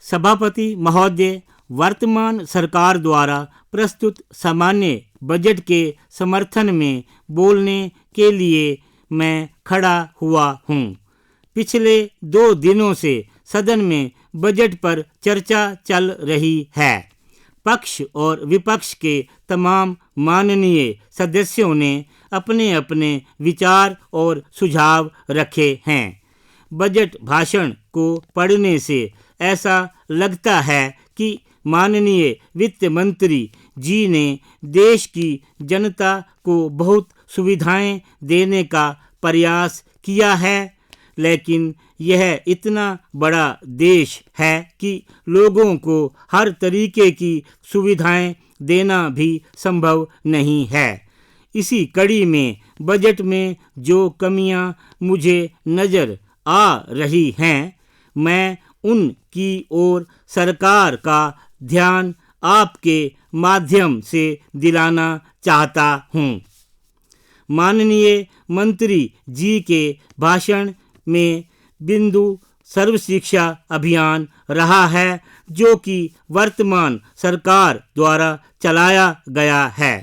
सभापति महोदय, वर्तमान सरकार द्वारा प्रस्तुत सामान्य बजट के समर्थन में बोलने के लिए मैं खड़ा हुआ हूँ। पिछले 2 दिनों से सदन में बजट पर चर्चा चल रही है। पक्ष और विपक्ष के तमाम माननीय सदस्यों ने अपने अपने विचार और सुझाव रखे हैं। बजट भाषण को पढ़ने से ऐसा लगता है कि माननीय वित्त मंत्री जी ने देश की जनता को बहुत सुविधाएं देने का प्रयास किया है, लेकिन यह इतना बड़ा देश है कि लोगों को हर तरीके की सुविधाएं देना भी संभव नहीं है। इसी कड़ी में बजट में जो कमियां मुझे नज़र आ रही हैं, मैं उनकी ओर सरकार का ध्यान आपके माध्यम से दिलाना चाहता हूँ। माननीय मंत्री जी के भाषण में बिंदु सर्व शिक्षा अभियान रहा है, जो कि वर्तमान सरकार द्वारा चलाया गया है।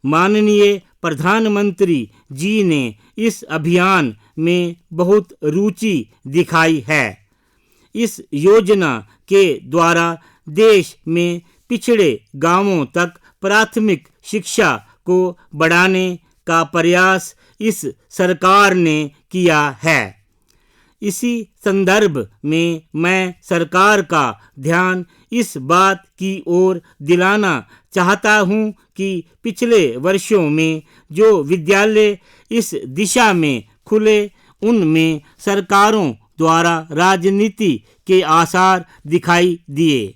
माननीय प्रधानमंत्री जी ने इस अभियान में बहुत रुचि दिखाई है। इस योजना के द्वारा देश में पिछड़े गांवों तक प्राथमिक शिक्षा को बढ़ाने का प्रयास इस सरकार ने किया है। इसी संदर्भ में मैं सरकार का ध्यान इस बात की ओर दिलाना चाहता हूं कि पिछले वर्षों में जो विद्यालय इस दिशा में खुले, उनमें सरकारों द्वारा राजनीति के आसार दिखाई दिए।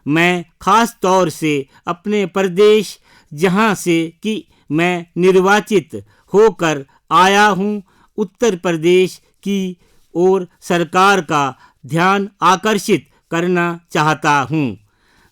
मैं खास तौर से अपने प्रदेश, जहां से कि मैं निर्वाचित होकर आया हूं, उत्तर प्रदेश की ओर सरकार का ध्यान आकर्षित करना चाहता हूं,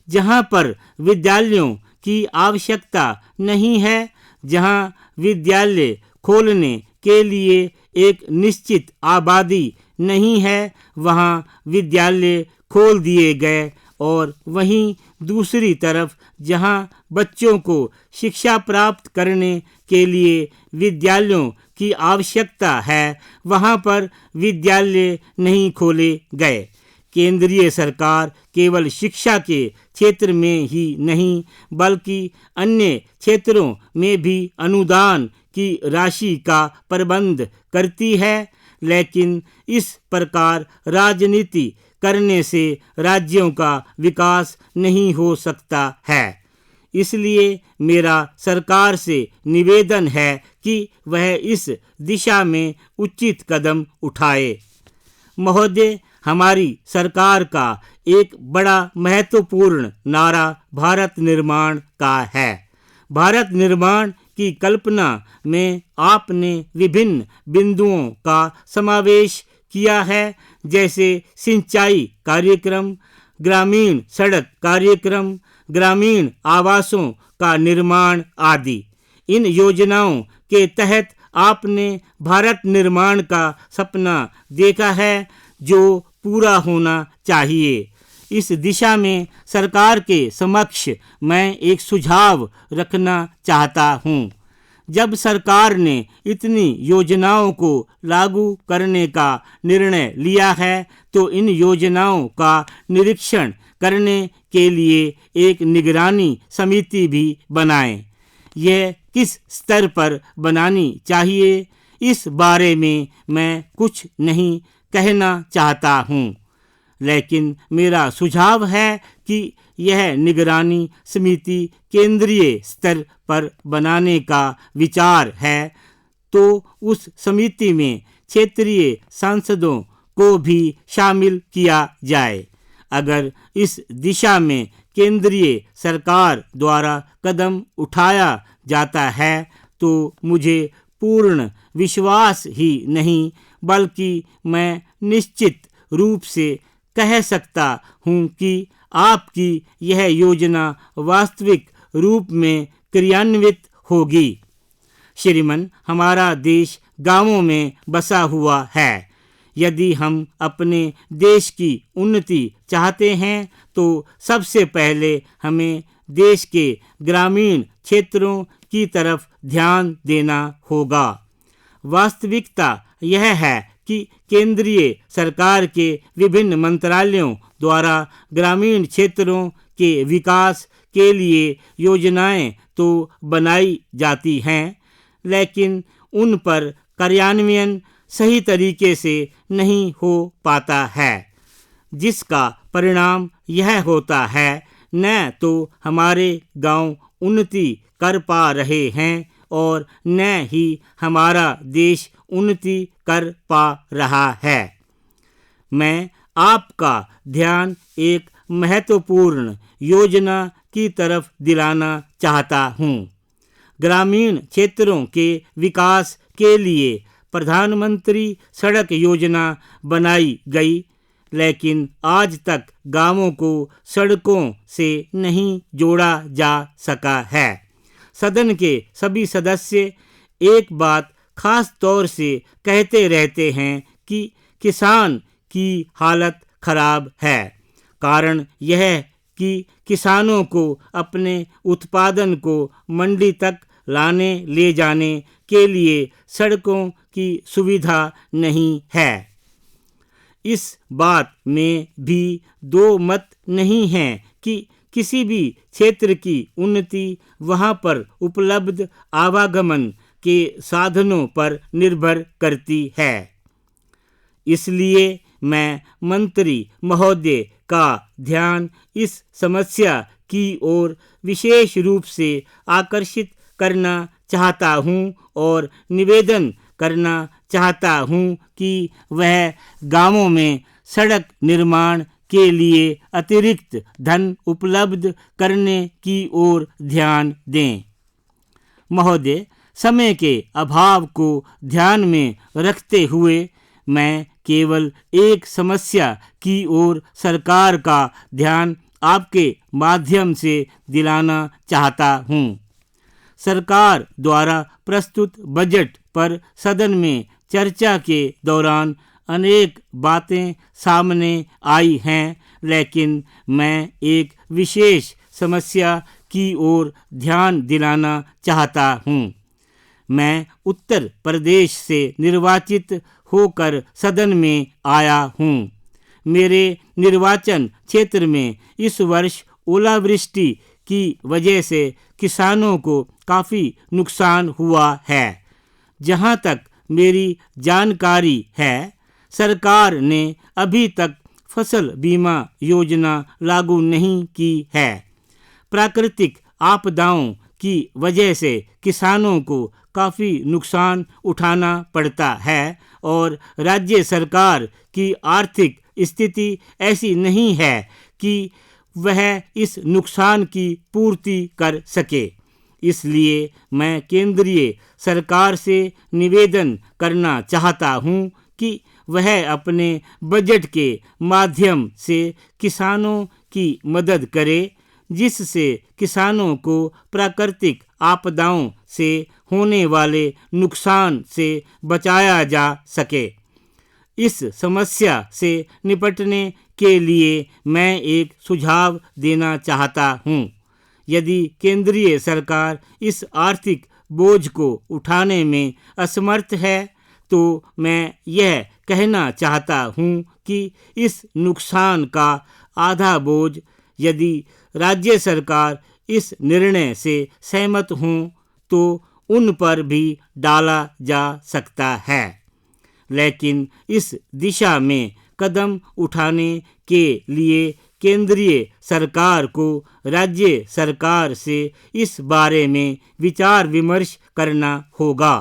जहां पर विद्यालयों की आवश्यकता नहीं है, जहां विद्यालय खोलने के लिए एक निश्चित आबादी नहीं है, वहां विद्यालय खोल दिए गए। और वहीं दूसरी तरफ जहां बच्चों को शिक्षा प्राप्त करने के लिए विद्यालयों की आवश्यकता है, वहां पर विद्यालय नहीं खोले गए। केंद्रीय सरकार केवल शिक्षा के क्षेत्र में ही नहीं, बल्कि अन्य क्षेत्रों में भी अनुदान की राशि का प्रबंध करती है, लेकिन इस प्रकार राजनीति करने से राज्यों का विकास नहीं हो सकता है। इसलिए मेरा सरकार से निवेदन है कि वह इस दिशा में उचित कदम उठाए। महोदय, हमारी सरकार का एक बड़ा महत्वपूर्ण नारा भारत निर्माण का है। भारत निर्माण की कल्पना में आपने विभिन्न बिंदुओं का समावेश किया है, जैसे सिंचाई कार्यक्रम, ग्रामीण सड़क कार्यक्रम, ग्रामीण आवासों का निर्माण आदि। इन योजनाओं के तहत आपने भारत निर्माण का सपना देखा है, जो पूरा होना चाहिए। इस दिशा में सरकार के समक्ष मैं एक सुझाव रखना चाहता हूँ। जब सरकार ने इतनी योजनाओं को लागू करने का निर्णय लिया है, तो इन योजनाओं का निरीक्षण करने के लिए एक निगरानी समिति भी बनाएं। यह किस स्तर पर बनानी चाहिए, इस बारे में मैं कुछ नहीं कहना चाहता हूँ, लेकिन मेरा सुझाव है कि यह निगरानी समिति केंद्रीय स्तर पर बनाने का विचार है, तो उस समिति में क्षेत्रीय सांसदों को भी शामिल किया जाए। अगर इस दिशा में केंद्रीय सरकार द्वारा कदम उठाया जाता है, तो मुझे पूर्ण विश्वास ही नहीं, बल्कि मैं निश्चित रूप से कह सकता हूँ कि आपकी यह योजना वास्तविक रूप में क्रियान्वित होगी। श्रीमान, हमारा देश गांवों में बसा हुआ है। यदि हम अपने देश की उन्नति चाहते हैं तो सबसे पहले हमें देश के ग्रामीण क्षेत्रों की तरफ ध्यान देना होगा। वास्तविकता यह है कि केंद्रीय सरकार के विभिन्न मंत्रालयों द्वारा ग्रामीण क्षेत्रों के विकास के लिए योजनाएं तो बनाई जाती हैं, लेकिन उन पर कार्यान्वयन सही तरीके से नहीं हो पाता है, जिसका परिणाम यह होता है न तो हमारे गांव उन्नति कर पा रहे हैं और न ही हमारा देश उन्नति कर पा रहा है। मैं आपका ध्यान एक महत्वपूर्ण योजना की तरफ दिलाना चाहता हूँ। ग्रामीण क्षेत्रों के विकास के लिए प्रधानमंत्री सड़क योजना बनाई गई, लेकिन आज तक गांवों को सड़कों से नहीं जोड़ा जा सका है। सदन के सभी सदस्य एक बात खास तौर से कहते रहते हैं कि किसान की हालत खराब है। कारण यह कि किसानों को अपने उत्पादन को मंडी तक लाने ले जाने के लिए सड़कों की सुविधा नहीं है। इस बात में भी दो मत नहीं हैं कि किसी भी क्षेत्र की उन्नति वहां पर उपलब्ध आवागमन के साधनों पर निर्भर करती है। इसलिए मैं मंत्री महोदय का ध्यान इस समस्या की ओर विशेष रूप से आकर्षित करना चाहता हूं और निवेदन करना चाहता हूं कि वह गांवों में सड़क निर्माण के लिए अतिरिक्त धन उपलब्ध करने की ओर ध्यान दें। महोदय, समय के अभाव को ध्यान में रखते हुए मैं केवल एक समस्या की ओर सरकार का ध्यान आपके माध्यम से दिलाना चाहता हूँ। सरकार द्वारा प्रस्तुत बजट पर सदन में चर्चा के दौरान अनेक बातें सामने आई हैं, लेकिन मैं एक विशेष समस्या की ओर ध्यान दिलाना चाहता हूँ। मैं उत्तर प्रदेश से निर्वाचित होकर सदन में आया हूँ। मेरे निर्वाचन क्षेत्र में इस वर्ष ओलावृष्टि की वजह से किसानों को काफ़ी नुकसान हुआ है। जहाँ तक मेरी जानकारी है, सरकार ने अभी तक फसल बीमा योजना लागू नहीं की है। प्राकृतिक आपदाओं की वजह से किसानों को काफ़ी नुकसान उठाना पड़ता है और राज्य सरकार की आर्थिक स्थिति ऐसी नहीं है कि वह इस नुकसान की पूर्ति कर सके। इसलिए मैं केंद्रीय सरकार से निवेदन करना चाहता हूँ कि वह अपने बजट के माध्यम से किसानों की मदद करे, जिससे किसानों को प्राकृतिक आपदाओं से होने वाले नुकसान से बचाया जा सके। इस समस्या से निपटने के लिए मैं एक सुझाव देना चाहता हूँ। यदि केंद्रीय सरकार इस आर्थिक बोझ को उठाने में असमर्थ है, तो मैं यह कहना चाहता हूँ कि इस नुकसान का आधा बोझ यदि राज्य सरकार इस निर्णय से सहमत हों तो उन पर भी डाला जा सकता है। लेकिन इस दिशा में कदम उठाने के लिए केंद्रीय सरकार को राज्य सरकार से इस बारे में विचार विमर्श करना होगा।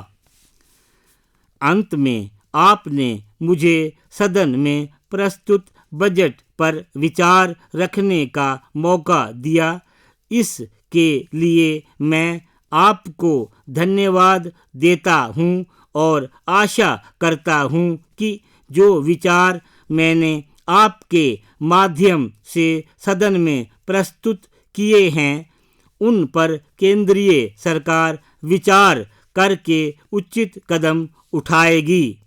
अंत में आपने मुझे सदन में प्रस्तुत बजट पर विचार रखने का मौका दिया। इसके लिए मैं आपको धन्यवाद देता हूँ और आशा करता हूँ कि जो विचार मैंने आपके माध्यम से सदन में प्रस्तुत किए हैं, उन पर केंद्रीय सरकार विचार करके उचित कदम उठाएगी।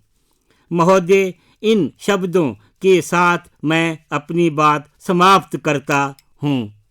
महोदय, इन शब्दों के साथ मैं अपनी बात समाप्त करता हूँ।